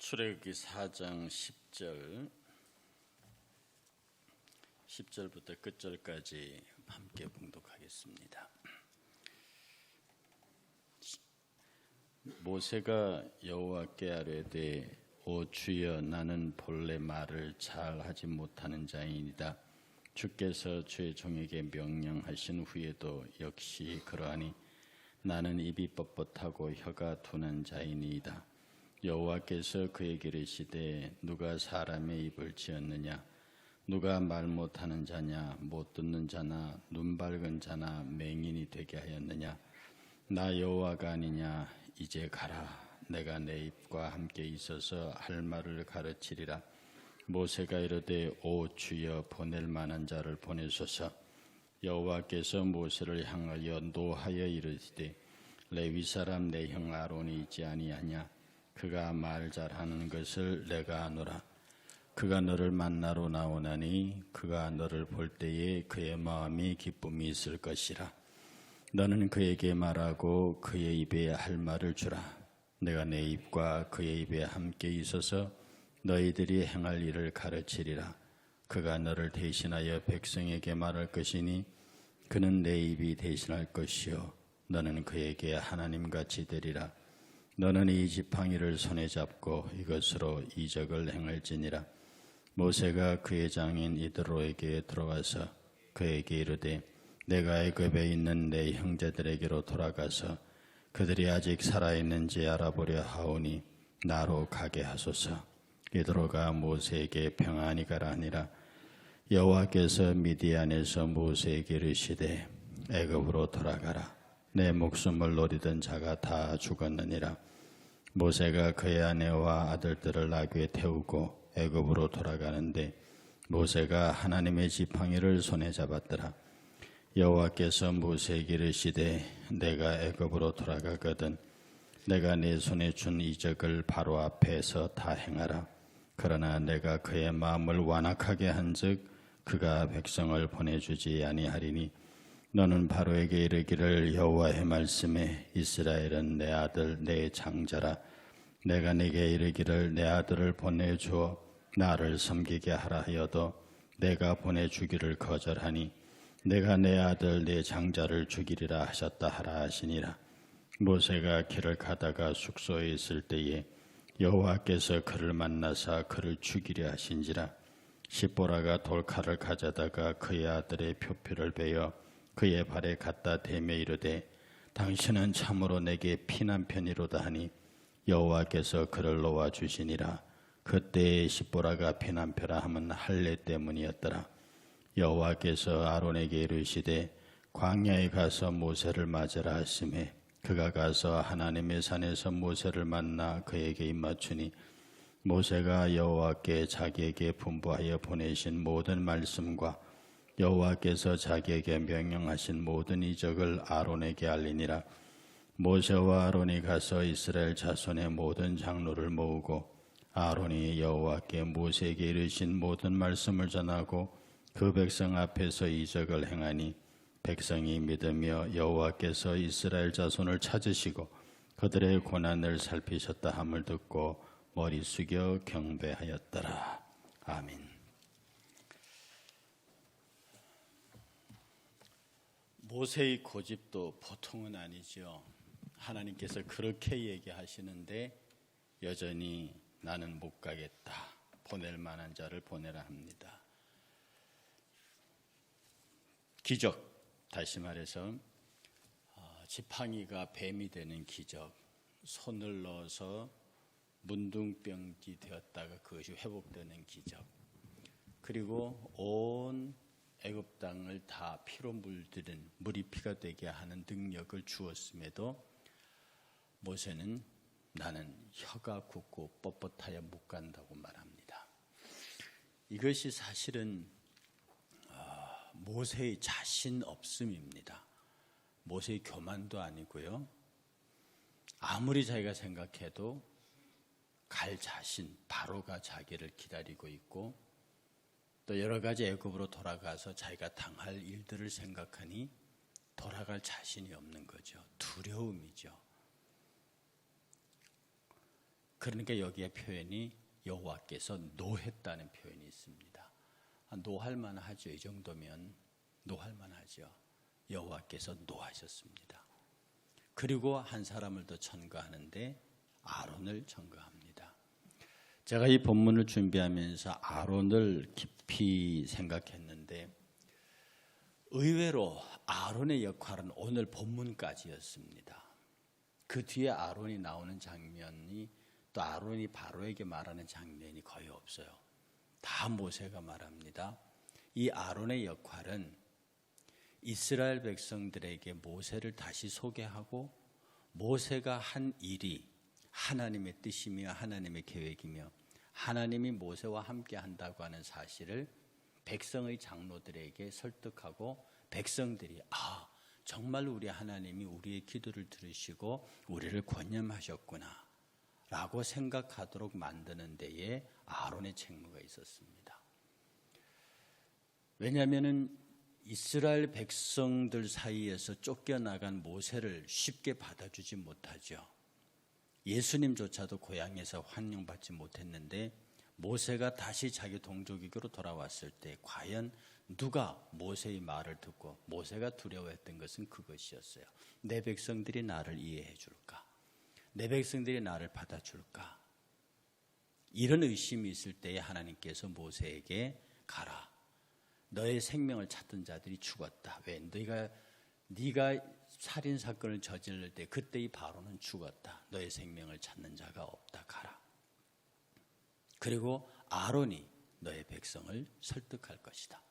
출애굽기 4장 10절부터 끝절까지 함께 봉독하겠습니다. 모세가 여호와께 아뢰되 오 주여, 나는 본래 말을 잘 하지 못하는 자이니이다. 주께서 주의 종에게 명령하신 후에도 역시 그러하니 나는 입이 뻣뻣하고 혀가 둔한 자이니이다. 여호와께서 그에게 이르시되 누가 사람의 입을 지었느냐? 누가 말 못하는 자냐? 못 듣는 자나 눈 밝은 자나 맹인이 되게 하였느냐? 나 여호와가 아니냐? 이제 가라. 내가 내 입과 함께 있어서 할 말을 가르치리라. 모세가 이르되 오 주여, 보낼 만한 자를 보내소서. 여호와께서 모세를 향하여 노하여 이르시되 레위 사람 내 형 아론이 있지 아니하냐? 그가 말 잘하는 것을 내가 아노라. 그가 너를 만나러 나오나니 그가 너를 볼 때에 그의 마음이 기쁨이 있을 것이라. 너는 그에게 말하고 그의 입에 할 말을 주라. 내가 내 입과 그의 입에 함께 있어서 너희들이 행할 일을 가르치리라. 그가 너를 대신하여 백성에게 말할 것이니 그는 내 입이 대신할 것이요 너는 그에게 하나님같이 되리라. 너는 이 지팡이를 손에 잡고 이것으로 이적을 행할지니라. 모세가 그의 장인 이드로에게 들어가서 그에게 이르되 내가 애굽에 있는 내 형제들에게로 돌아가서 그들이 아직 살아있는지 알아보려 하오니 나로 가게 하소서. 이드로가 모세에게 평안히 가라 하니라. 여호와께서 미디안에서 모세에게 이르시되 애굽으로 돌아가라. 내 목숨을 노리던 자가 다 죽었느니라. 모세가 그의 아내와 아들들을 나귀에 태우고 애굽으로 돌아가는데 모세가 하나님의 지팡이를 손에 잡았더라. 여호와께서 모세에게 이르시되 내가 애굽으로 돌아가거든 내가 내 손에 준 이적을 바로 앞에서 다 행하라. 그러나 내가 그의 마음을 완악하게 한즉 그가 백성을 보내주지 아니하리니 너는 바로에게 이르기를 여호와의 말씀에 이스라엘은 내 아들 내 장자라. 내가 네게 이르기를 내 아들을 보내주어 나를 섬기게 하라 하여도 내가 보내주기를 거절하니 내가 내 아들 내 장자를 죽이리라 하셨다 하라 하시니라. 모세가 길을 가다가 숙소에 있을 때에 여호와께서 그를 만나사 그를 죽이려 하신지라. 십보라가 돌칼을 가져다가 그의 아들의 표피를 베어 그의 발에 갖다 대며 이르되 당신은 참으로 내게 피난편이로다 하니 여호와께서 그를 놓아주시니라. 그때의 십보라가 피난편이라 함은 할례 때문이었더라. 여호와께서 아론에게 이르시되 광야에 가서 모세를 맞으라 하시매 그가 가서 하나님의 산에서 모세를 만나 그에게 입맞추니 모세가 여호와께 자기에게 분부하여 보내신 모든 말씀과 여호와께서 자기에게 명령하신 모든 이적을 아론에게 알리니라. 모세와 아론이 가서 이스라엘 자손의 모든 장로를 모으고 아론이 여호와께 모세에게 이르신 모든 말씀을 전하고 그 백성 앞에서 이적을 행하니 백성이 믿으며 여호와께서 이스라엘 자손을 찾으시고 그들의 고난을 살피셨다 함을 듣고 머리 숙여 경배하였더라. 아멘. 모세의 고집도 보통은 아니죠. 하나님께서 그렇게 얘기하시는데 여전히 나는 못 가겠다. 보낼 만한 자를 보내라 합니다. 기적, 다시 말해서 지팡이가 뱀이 되는 기적, 손을 넣어서 문둥병이 되었다가 그것이 회복되는 기적, 그리고 온 애굽 땅을 다 피로 물들인 물이 피가 되게 하는 능력을 주었음에도 모세는 나는 혀가 굳고 뻣뻣하여 못 간다고 말합니다. 이것이 사실은 모세의 자신 없음입니다. 모세의 교만도 아니고요. 아무리 자기가 생각해도 갈 자신, 바로가 자기를 기다리고 있고 또 여러 가지 애굽으로 돌아가서 자기가 당할 일들을 생각하니 돌아갈 자신이 없는 거죠. 두려움이죠. 그러니까 여기에 표현이 여호와께서 노했다는 표현이 있습니다. 노할 만하죠. 이 정도면 노할 만하죠. 여호와께서 노하셨습니다. 그리고 한 사람을 더 첨가하는데 아론을 첨가합니다. 제가 이 본문을 준비하면서 아론을 깊이 생각했는데 의외로 아론의 역할은 오늘 본문까지였습니다. 그 뒤에 아론이 나오는 장면이 또 아론이 바로에게 말하는 장면이 거의 없어요. 다 모세가 말합니다. 이 아론의 역할은 이스라엘 백성들에게 모세를 다시 소개하고 모세가 한 일이 하나님의 뜻이며 하나님의 계획이며 하나님이 모세와 함께 한다고 하는 사실을 백성의 장로들에게 설득하고 백성들이 정말 우리 하나님이 우리의 기도를 들으시고 우리를 권념하셨구나 라고 생각하도록 만드는 데에 아론의 책무가 있었습니다. 왜냐하면 이스라엘 백성들 사이에서 쫓겨나간 모세를 쉽게 받아주지 못하죠. 예수님조차도 고향에서 환영받지 못했는데 모세가 다시 자기 동족에게로 돌아왔을 때 과연 누가 모세의 말을 듣고 모세가 두려워했던 것은 그것이었어요. 내 백성들이 나를 이해해 줄까? 내 백성들이 나를 받아줄까? 이런 의심이 있을 때에 하나님께서 모세에게 가라. 너의 생명을 찾던 자들이 죽었다. 왜? 네가 살인 사건을 저지를 때 그때의 바로는 죽었다. 너의 생명을 찾는 자가 없다. 가라. 그리고 아론이 너의 백성을 설득할 것이다.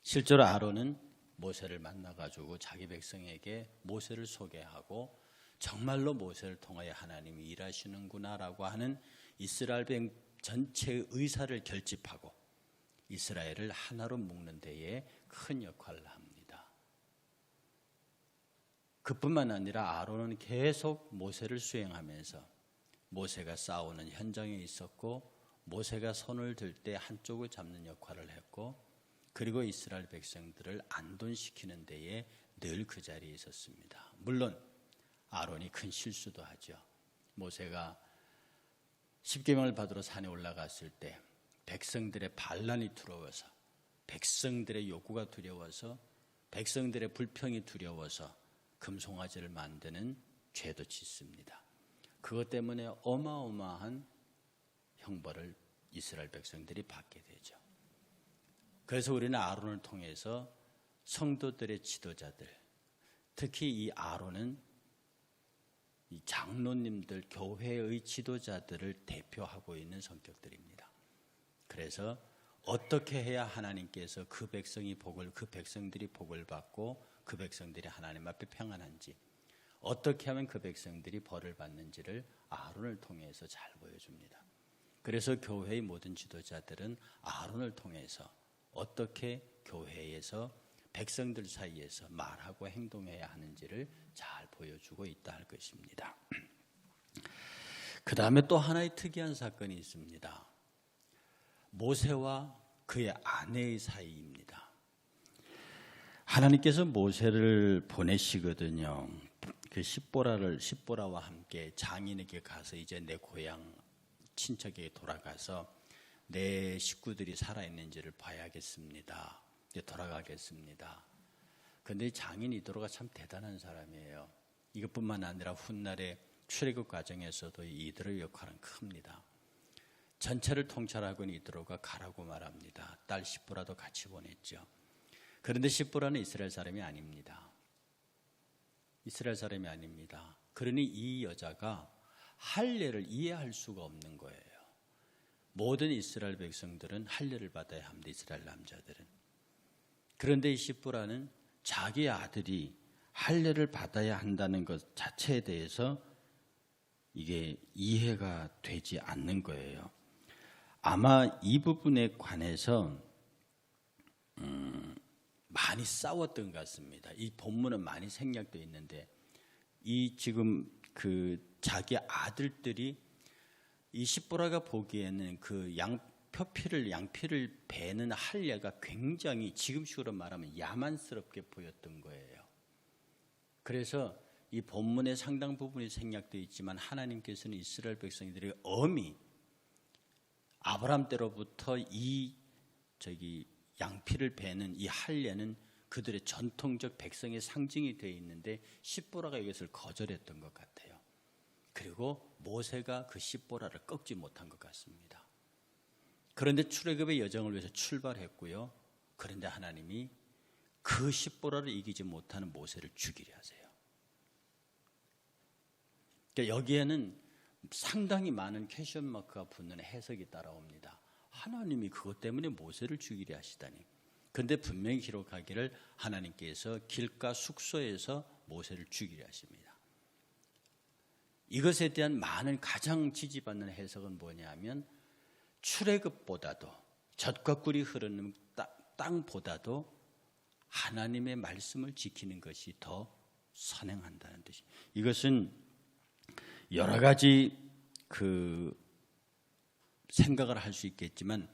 실제로 아론은 모세를 만나가지고 자기 백성에게 모세를 소개하고 정말로 모세를 통하여 하나님이 일하시는구나라고 하는 이스라엘 백성 전체의 의사를 결집하고 이스라엘을 하나로 묶는 데에 큰 역할을 합니다. 그뿐만 아니라 아론은 계속 모세를 수행하면서 모세가 싸우는 현장에 있었고 모세가 손을 들 때 한쪽을 잡는 역할을 했고 그리고 이스라엘 백성들을 안돈시키는 데에 늘 그 자리에 있었습니다. 물론 아론이 큰 실수도 하죠. 모세가 십계명을 받으러 산에 올라갔을 때 백성들의 반란이 두려워서 백성들의 요구가 두려워서 백성들의 불평이 두려워서 금송아지를 만드는 죄도 짓습니다. 그것 때문에 어마어마한 형벌을 이스라엘 백성들이 받게 되죠. 그래서 우리는 아론을 통해서 성도들의 지도자들, 특히 이 아론은 이 장로님들, 교회의 지도자들을 대표하고 있는 성격들입니다. 그래서 어떻게 해야 하나님께서 그 백성들이 복을 받고 그 백성들이 하나님 앞에 평안한지, 어떻게 하면 그 백성들이 벌을 받는지를 아론을 통해서 잘 보여줍니다. 그래서 교회의 모든 지도자들은 아론을 통해서 어떻게 교회에서 백성들 사이에서 말하고 행동해야 하는지를 잘 보여주고 있다 할 것입니다. 그 다음에 또 하나의 특이한 사건이 있습니다. 모세와 그의 아내의 사이입니다. 하나님께서 모세를 보내시거든요. 그 십보라와 함께 장인에게 가서 이제 내 고향 친척에게 돌아가서 내 식구들이 살아있는지를 봐야겠습니다. 이제 돌아가겠습니다. 그런데 장인 이도로가 참 대단한 사람이에요. 이것뿐만 아니라 훗날의 출애굽 과정에서도 이도로의 역할은 큽니다. 전체를 통찰하고 있는 이도로가 가라고 말합니다. 딸 십보라도 같이 보냈죠. 그런데 십보라는 이스라엘 사람이 아닙니다. 이스라엘 사람이 아닙니다. 그러니 이 여자가 할례를 이해할 수가 없는 거예요. 모든 이스라엘 백성들은 할례를 받아야 합니다. 이스라엘 남자들은. 그런데 이 십보라는 자기 아들이 할례를 받아야 한다는 것 자체에 대해서 이게 이해가 되지 않는 거예요. 아마 이 부분에 관해서 많이 싸웠던 것 같습니다. 이 본문은 많이 생략되어 있는데 이 지금 그 자기 아들들이 이 십보라가 보기에는 그 양피를 베는 할례가 굉장히 지금식으로 말하면 야만스럽게 보였던 거예요. 그래서 이 본문의 상당 부분이 생략되어 있지만 하나님께서는 이스라엘 백성들의 엄히 아브라함 때로부터 이 양피를 베는 이 할례는 그들의 전통적 백성의 상징이 되어 있는데 십보라가 이것을 거절했던 것 같아요. 그리고 모세가 그 십보라를 꺾지 못한 것 같습니다. 그런데 출애굽의 여정을 위해서 출발했고요. 그런데 하나님이 그 십보라를 이기지 못하는 모세를 죽이려 하세요. 그러니까 여기에는 상당히 많은 퀘션 마크가 붙는 해석이 따라옵니다. 하나님이 그것 때문에 모세를 죽이려 하시다니. 그런데 분명히 기록하기를 하나님께서 길가 숙소에서 모세를 죽이려 하십니다. 이것에 대한 많은 가장 지지받는 해석은 뭐냐면 출애굽보다도 젖과 꿀이 흐르는 땅보다도 하나님의 말씀을 지키는 것이 더 선행한다는 뜻이. 이것은 여러 가지 생각을 할 수 있겠지만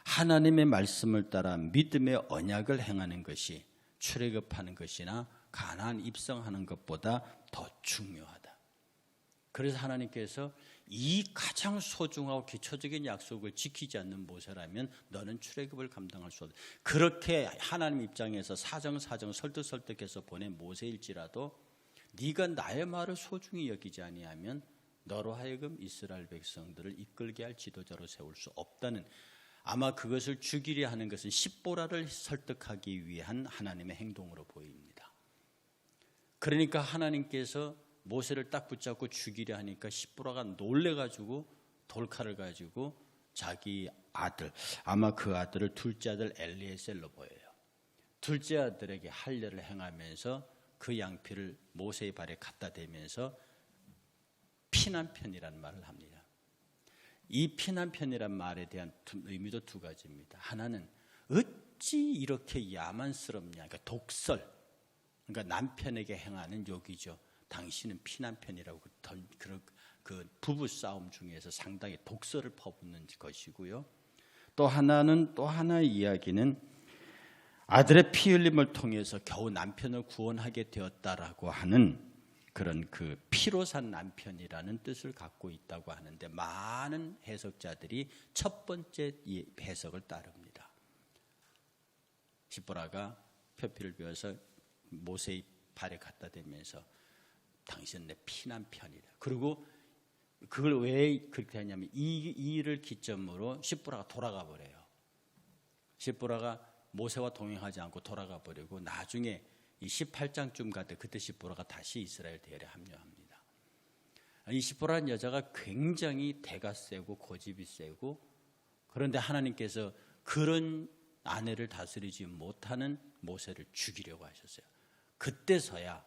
하나님의 말씀을 따라 믿음의 언약을 행하는 것이 출애굽하는 것이나 가나안 입성하는 것보다 더 중요하다. 그래서 하나님께서 이 가장 소중하고 기초적인 약속을 지키지 않는 모세라면 너는 출애굽을 감당할 수 없다. 그렇게 하나님 입장에서 사정사정 설득해서 보낸 모세일지라도 네가 나의 말을 소중히 여기지 아니하면 너로 하여금 이스라엘 백성들을 이끌게 할 지도자로 세울 수 없다는, 아마 그것을 죽이려 하는 것은 십보라를 설득하기 위한 하나님의 행동으로 보입니다. 그러니까 하나님께서 모세를 딱 붙잡고 죽이려 하니까 십보라가 놀래가지고 돌칼을 가지고 자기 아들, 아마 그 아들을 둘째 아들 엘리에셀로 보여요. 둘째 아들에게 할례를 행하면서 그 양피를 모세의 발에 갖다 대면서 피난편이라는 말을 합니다. 이 피난편이란 말에 대한 의미도 두 가지입니다. 하나는 어찌 이렇게 야만스럽냐, 그러니까 독설, 그러니까 남편에게 행하는 욕이죠. 당신은 피난편이라고 그 부부 싸움 중에서 상당히 독설을 퍼붓는 것이고요. 또 하나의 이야기는 아들의 피 흘림을 통해서 겨우 남편을 구원하게 되었다라고 하는 그런 그 피로 산 남편이라는 뜻을 갖고 있다고 하는데 많은 해석자들이 첫 번째 해석을 따릅니다. 십보라가 표피를 베어서 모세의 발에 갖다 대면서 당신은 내 피난편이다. 그리고 그걸 왜 그렇게 하냐면 이 일을 기점으로 십보라가 돌아가 버려요. 십보라가 모세와 동행하지 않고 돌아가 버리고 나중에 이 18장쯤 갈 때 그때 십보라가 다시 이스라엘 대열에 합류합니다. 이 십보라는 여자가 굉장히 대가 세고 고집이 세고, 그런데 하나님께서 그런 아내를 다스리지 못하는 모세를 죽이려고 하셨어요. 그때서야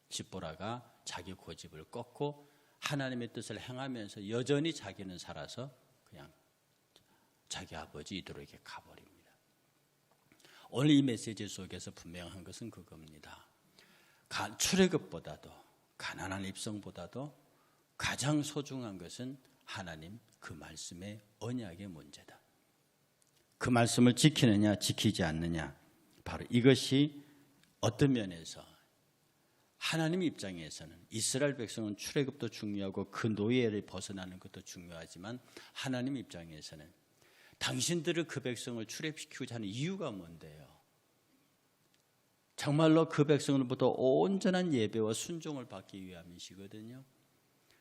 십보라가 자기 고집을 꺾고 하나님의 뜻을 행하면서 여전히 자기는 살아서 그냥 자기 아버지 이도록에 가버립니다. 오늘 이 메시지 속에서 분명한 것은 그겁니다. 출애굽보다도 가나안 입성보다도 가장 소중한 것은 하나님 그 말씀의 언약의 문제다. 그 말씀을 지키느냐 지키지 않느냐, 바로 이것이 어떤 면에서 하나님 입장에서는 이스라엘 백성은 출애굽도 중요하고 그 노예를 벗어나는 것도 중요하지만 하나님 입장에서는 당신들을 그 백성을 출애굽시키고자 하는 이유가 뭔데요? 정말로 그 백성으로부터 온전한 예배와 순종을 받기 위함이시거든요.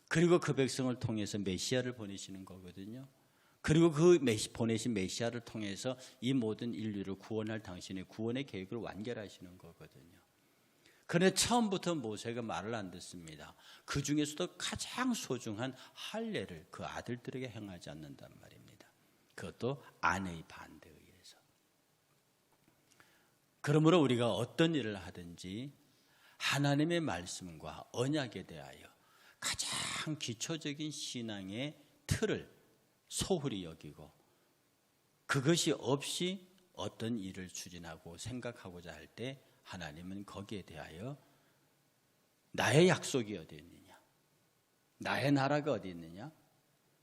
그리고 그 백성을 통해서 메시아를 보내시는 거거든요. 그리고 그 보내신 메시아를 통해서 이 모든 인류를 구원할 당신의 구원의 계획을 완결하시는 거거든요. 그런데 처음부터 모세가 말을 안 듣습니다. 그 중에서도 가장 소중한 할례를 그 아들들에게 행하지 않는단 말입니다. 그것도 아내의 반대에 의해서. 그러므로 우리가 어떤 일을 하든지 하나님의 말씀과 언약에 대하여 가장 기초적인 신앙의 틀을 소홀히 여기고 그것이 없이 어떤 일을 추진하고 생각하고자 할 때 하나님은 거기에 대하여 나의 약속이 어디 있느냐, 나의 나라가 어디 있느냐,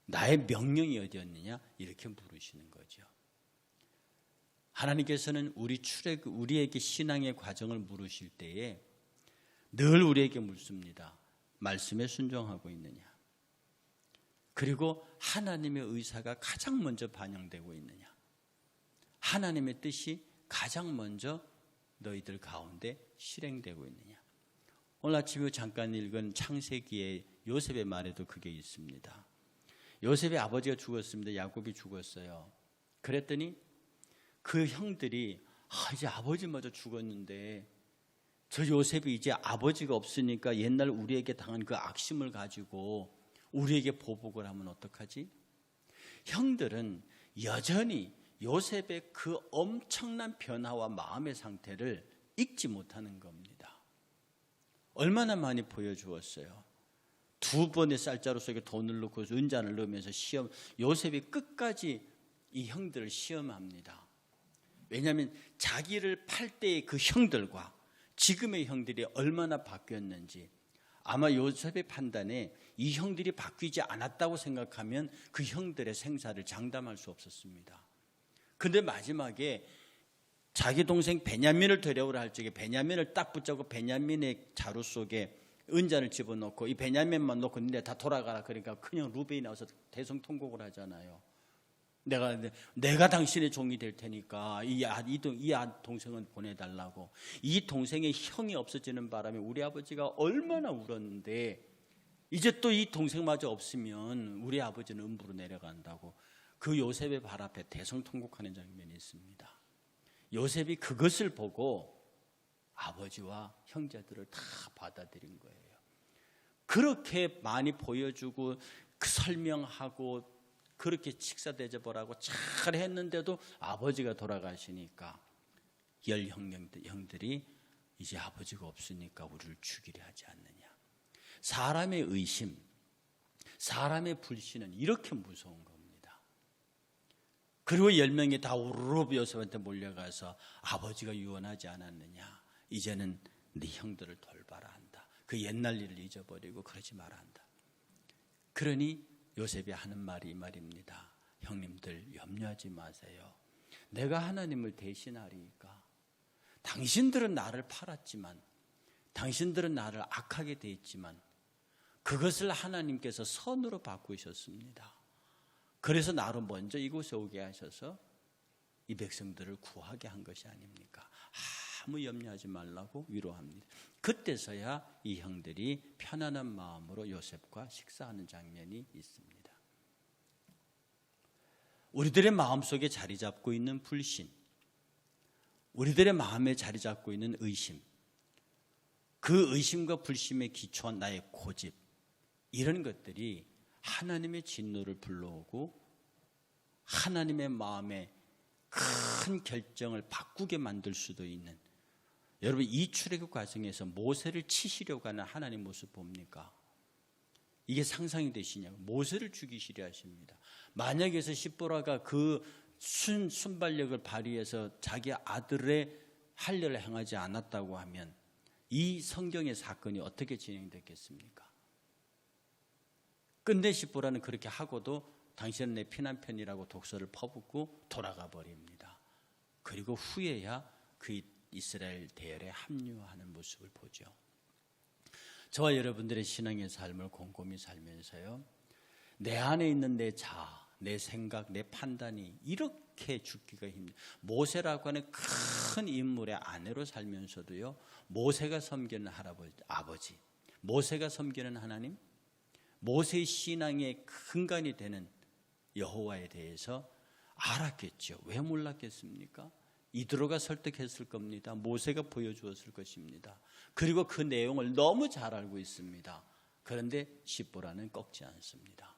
나의 명령이 어디였느냐, 이렇게 물으시는 거죠. 하나님께서는 우리에게 신앙의 과정을 물으실 때에 늘 우리에게 묻습니다. 말씀에 순종하고 있느냐? 그리고 하나님의 의사가 가장 먼저 반영되고 있느냐? 하나님의 뜻이 가장 먼저 너희들 가운데 실행되고 있느냐? 오늘 아침에 잠깐 읽은 창세기의 요셉의 말에도 그게 있습니다. 요셉의 아버지가 죽었습니다. 야곱이 죽었어요. 그랬더니 그 형들이 이제 아버지마저 죽었는데 저 요셉이 이제 아버지가 없으니까 옛날 우리에게 당한 그 악심을 가지고 우리에게 보복을 하면 어떡하지? 형들은 여전히 요셉의 그 엄청난 변화와 마음의 상태를 잊지 못하는 겁니다. 얼마나 많이 보여주었어요. 2번의 쌀자루 속에 돈을 넣고 은잔을 넣으면서 요셉이 끝까지 이 형들을 시험합니다. 왜냐하면 자기를 팔 때의 그 형들과 지금의 형들이 얼마나 바뀌었는지, 아마 요셉의 판단에 이 형들이 바뀌지 않았다고 생각하면 그 형들의 생사를 장담할 수 없었습니다. 그런데 마지막에 자기 동생 베냐민을 데려오라 할 적에 베냐민을 딱 붙잡고 베냐민의 자루 속에 은잔을 집어넣고 이 베냐민만 놓고 니네 다 돌아가라. 그러니까 그냥 루벤이 나와서 대성통곡을 하잖아요. 내가 당신의 종이 될 테니까 이 동생은 보내달라고. 이 동생의 형이 없어지는 바람에 우리 아버지가 얼마나 울었는데 이제 또 이 동생마저 없으면 우리 아버지는 음부로 내려간다고. 그 요셉의 발 앞에 대성통곡하는 장면이 있습니다. 요셉이 그것을 보고 아버지와 형제들을 다 받아들인 거예요. 그렇게 많이 보여주고 설명하고 그렇게 식사 대접을 하고 잘 했는데도 아버지가 돌아가시니까 형들이 이제 아버지가 없으니까 우리를 죽이려 하지 않느냐. 사람의 의심, 사람의 불신은 이렇게 무서운 겁니다. 그리고 10명이 다 우르르 요셉한테 몰려가서 아버지가 유언하지 않았느냐. 이제는 네 형들을 돌봐라 한다. 그 옛날 일을 잊어버리고 그러지 마라 한다. 그러니 요셉이 하는 말이 이 말입니다. 형님들 염려하지 마세요. 내가 하나님을 대신하리니까. 당신들은 나를 팔았지만, 당신들은 나를 악하게 대했지만 그것을 하나님께서 선으로 바꾸셨습니다. 그래서 나로 먼저 이곳에 오게 하셔서 이 백성들을 구하게 한 것이 아닙니까? 아무 염려하지 말라고 위로합니다. 그때서야 이 형들이 편안한 마음으로 요셉과 식사하는 장면이 있습니다. 우리들의 마음속에 자리 잡고 있는 불신, 우리들의 마음에 자리 잡고 있는 의심, 그 의심과 불심에 기초한 나의 고집, 이런 것들이 하나님의 진노를 불러오고 하나님의 마음에 큰 결정을 바꾸게 만들 수도 있는, 여러분 이 출애굽 과정에서 모세를 치시려고 하는 하나님 모습 봅니까? 이게 상상이 되시냐고. 모세를 죽이시려 하십니다. 만약에서 십보라가 그 순발력을 발휘해서 자기 아들의 할례를 행하지 않았다고 하면 이 성경의 사건이 어떻게 진행됐겠습니까? 근데 십보라는 그렇게 하고도 당신은 내 피난편이라고 독서를 퍼붓고 돌아가 버립니다. 그리고 후에야 그 이스라엘 대열에 합류하는 모습을 보죠. 저와 여러분들의 신앙의 삶을 곰곰이 살면서요, 내 안에 있는 내 자아, 내 생각, 내 판단이 이렇게 죽기가 힘들어요. 모세라고 하는 큰 인물의 아내로 살면서도요, 모세가 섬기는 아버지, 모세가 섬기는 하나님, 모세의 신앙의 근간이 되는 여호와에 대해서 알았겠죠. 왜 몰랐겠습니까? 이드로가 설득했을 겁니다. 모세가 보여주었을 것입니다. 그리고 그 내용을 너무 잘 알고 있습니다. 그런데 십보라는 꺾지 않습니다.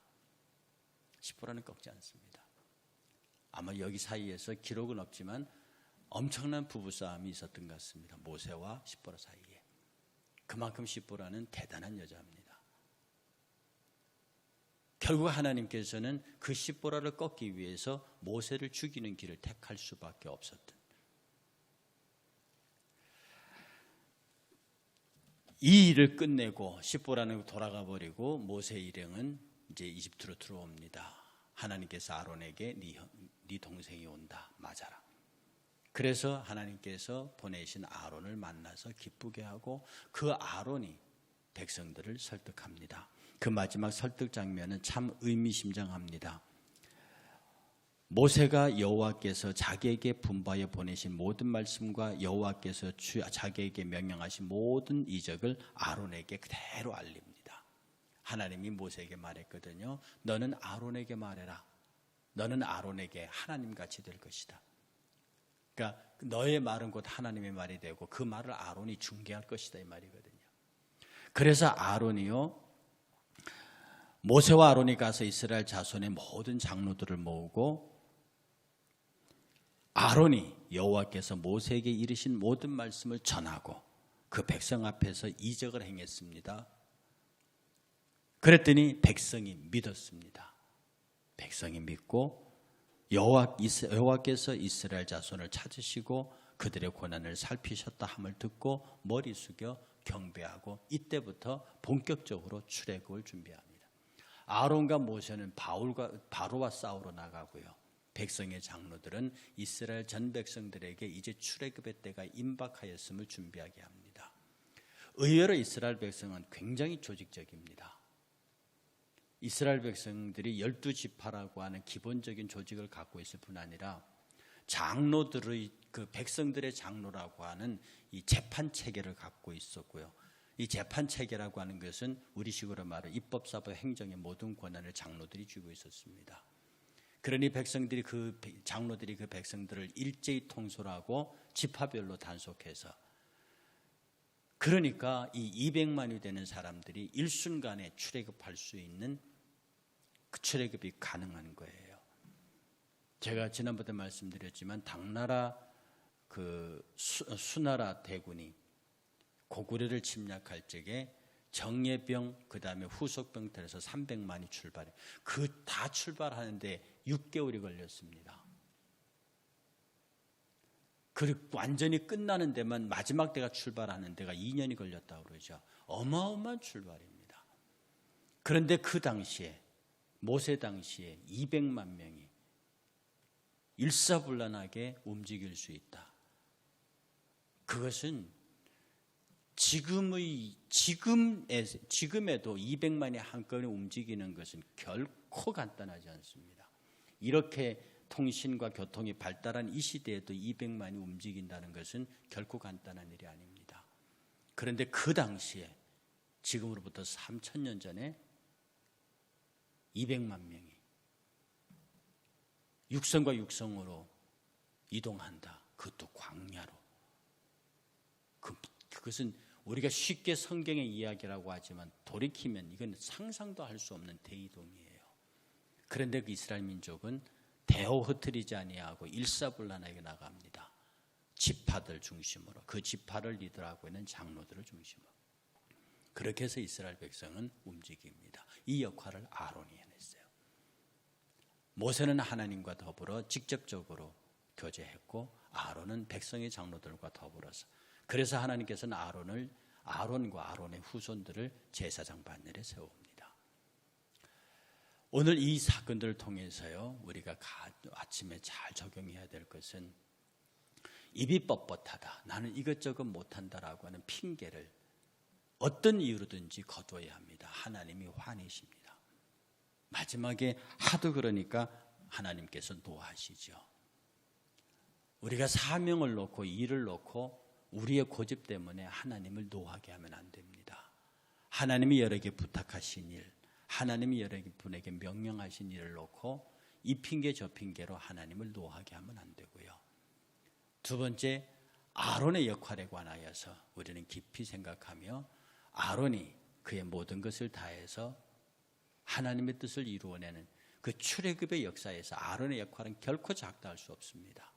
십보라는 꺾지 않습니다. 아마 여기 사이에서 기록은 없지만 엄청난 부부싸움이 있었던 것 같습니다. 모세와 십보라 사이에. 그만큼 십보라는 대단한 여자입니다. 결국 하나님께서는 그 십보라를 꺾기 위해서 모세를 죽이는 길을 택할 수밖에 없었던, 이 일을 끝내고 십보라는 돌아가 버리고 모세 일행은 이제 이집트로 들어옵니다. 하나님께서 아론에게 네 동생이 온다, 맞아라. 그래서 하나님께서 보내신 아론을 만나서 기쁘게 하고 그 아론이 백성들을 설득합니다. 그 마지막 설득 장면은 참 의미심장합니다. 모세가 여호와께서 자기에게 분부하여 보내신 모든 말씀과 여호와께서 자기에게 명령하신 모든 이적을 아론에게 그대로 알립니다. 하나님이 모세에게 말했거든요. 너는 아론에게 말해라. 너는 아론에게 하나님같이 될 것이다. 그러니까 너의 말은 곧 하나님의 말이 되고 그 말을 아론이 중개할 것이다 이 말이거든요. 그래서 아론이요, 모세와 아론이 가서 이스라엘 자손의 모든 장로들을 모으고 아론이 여호와께서 모세에게 이르신 모든 말씀을 전하고 그 백성 앞에서 이적을 행했습니다. 그랬더니 백성이 믿었습니다. 백성이 믿고 여호와께서 이스라엘 자손을 찾으시고 그들의 고난을 살피셨다 함을 듣고 머리 숙여 경배하고 이때부터 본격적으로 출애굽을 준비합니다. 아론과 모세는 바로와 싸우러 나가고요. 백성의 장로들은 이스라엘 전 백성들에게 이제 출애굽의 때가 임박하였음을 준비하게 합니다. 의외로 이스라엘 백성은 굉장히 조직적입니다. 이스라엘 백성들이 12지파라고 하는 기본적인 조직을 갖고 있을 뿐 아니라 장로들의 그 백성들의 장로라고 하는 이 재판 체계를 갖고 있었고요. 이 재판 체계라고 하는 것은 우리식으로 말해 입법, 사법, 행정의 모든 권한을 장로들이 쥐고 있었습니다. 그러니 장로들이 그 백성들을 일제히 통솔하고 지파별로 단속해서 그러니까 이 200만이 되는 사람들이 일순간에 출애굽할 수 있는 그 출애굽이 가능한 거예요. 제가 지난번에 말씀드렸지만 당나라 그 수나라 대군이 고구려를 침략할 적에 정예병 그다음에 후속병 들어서 300만이 출발해. 그 다 출발하는데 6개월이 걸렸습니다. 그리고 완전히 끝나는 데만 마지막 때가 출발하는 데가 2년이 걸렸다고 그러죠. 어마어마한 출발입니다. 그런데 그 당시에 모세 당시에 200만 명이 일사불란하게 움직일 수 있다. 그것은 지금에도 200만이 한꺼번에 움직이는 것은 결코 간단하지 않습니다. 이렇게 통신과 교통이 발달한 이 시대에도 200만이 움직인다는 것은 결코 간단한 일이 아닙니다. 그런데 그 당시에 지금으로부터 3000년 전에 200만 명이 육성과 육성으로 이동한다. 그것도 광야로. 그것은 우리가 쉽게 성경의 이야기라고 하지만 돌이키면 이건 상상도 할 수 없는 대이동이에요. 그런데 그 이스라엘 민족은 대호 흩트리지 아니하고 일사불란하게 나갑니다. 지파들 중심으로 그 지파를 리더하고 있는 장로들을 중심으로 그렇게 해서 이스라엘 백성은 움직입니다. 이 역할을 아론이 해냈어요. 모세는 하나님과 더불어 직접적으로 교제했고 아론은 백성의 장로들과 더불어서 그래서 하나님께서는 아론과 아론의 후손들을 제사장 반열에 세웁니다. 오늘 이 사건들을 통해서요 우리가 아침에 잘 적용해야 될 것은 입이 뻣뻣하다, 나는 이것저것 못한다라고 하는 핑계를 어떤 이유로든지 거두어야 합니다. 하나님이 화내십니다. 마지막에 하도 그러니까 하나님께서 노하시죠. 우리가 사명을 놓고 일을 놓고 우리의 고집 때문에 하나님을 노하게 하면 안 됩니다. 하나님이 여러에게 부탁하신 일, 하나님이 여러분에게 명령하신 일을 놓고 이 핑계 저 핑계로 하나님을 노하게 하면 안 되고요. 두 번째, 아론의 역할에 관하여서 우리는 깊이 생각하며 아론이 그의 모든 것을 다해서 하나님의 뜻을 이루어내는 그 출애굽의 역사에서 아론의 역할은 결코 작다 할 수 없습니다.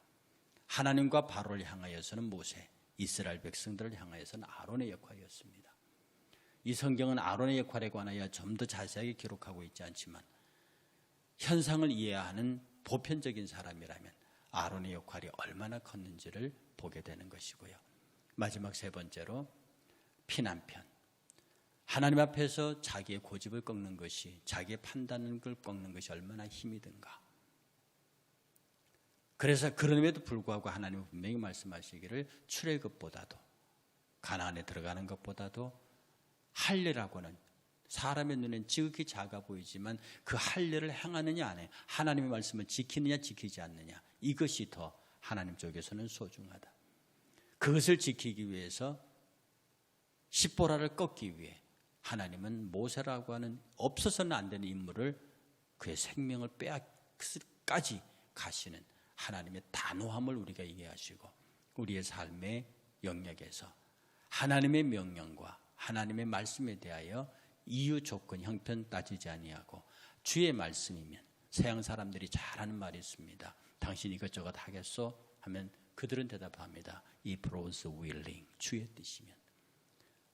하나님과 바로를 향하여서는 모세, 이스라엘 백성들을 향하여서는 아론의 역할이었습니다. 이 성경은 아론의 역할에 관하여 좀 더 자세하게 기록하고 있지 않지만 현상을 이해하는 보편적인 사람이라면 아론의 역할이 얼마나 컸는지를 보게 되는 것이고요. 마지막 세 번째로 피난편. 하나님 앞에서 자기의 고집을 꺾는 것이, 자기의 판단을 꺾는 것이 얼마나 힘이 든가. 그래서 그럼에도 불구하고 하나님은 분명히 말씀하시기를 출애굽보다도 가나안에 들어가는 것보다도 할례라고는 사람의 눈엔 지극히 작아 보이지만 그 할례를 행하느냐 안 해. 하나님의 말씀을 지키느냐 지키지 않느냐. 이것이 더 하나님 쪽에서는 소중하다. 그것을 지키기 위해서 십보라를 꺾기 위해 하나님은 모세라고 하는 없어서는 안 되는 인물을 그의 생명을 빼앗기까지 가시는 하나님의 단호함을 우리가 이해하시고 우리의 삶의 영역에서 하나님의 명령과 하나님의 말씀에 대하여 이유 조건 형편 따지지 아니하고 주의 말씀이면 서양 사람들이 잘하는 말이 있습니다. 당신 이것저것 하겠소? 하면 그들은 대답합니다. If Lord's willing, 주의 뜻이면.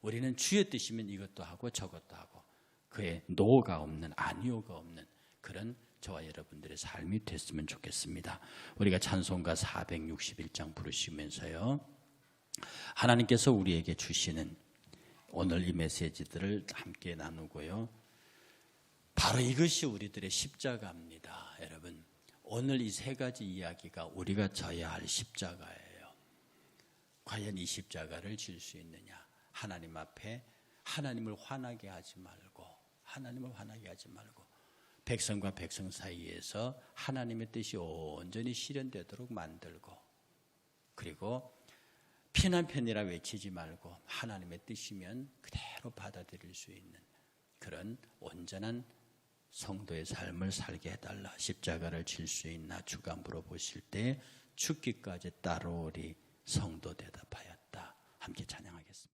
우리는 주의 뜻이면 이것도 하고 저것도 하고 그의 노가 없는 아니오가 없는 그런 저와 여러분들의 삶이 됐으면 좋겠습니다. 우리가 찬송가 461장 부르시면서요. 하나님께서 우리에게 주시는 오늘 이 메시지들을 함께 나누고요. 바로 이것이 우리들의 십자가입니다. 여러분, 오늘 이 세 가지 이야기가 우리가 져야 할 십자가예요. 과연 이 십자가를 질 수 있느냐? 하나님 앞에 하나님을 화나게 하지 말고 백성과 백성 사이에서 하나님의 뜻이 온전히 실현되도록 만들고 그리고 피난편이라 외치지 말고 하나님의 뜻이면 그대로 받아들일 수 있는 그런 온전한 성도의 삶을 살게 해달라. 십자가를 질 수 있나 주가 물어보실 때 죽기까지 따라오리 성도 대답하였다. 함께 찬양하겠습니다.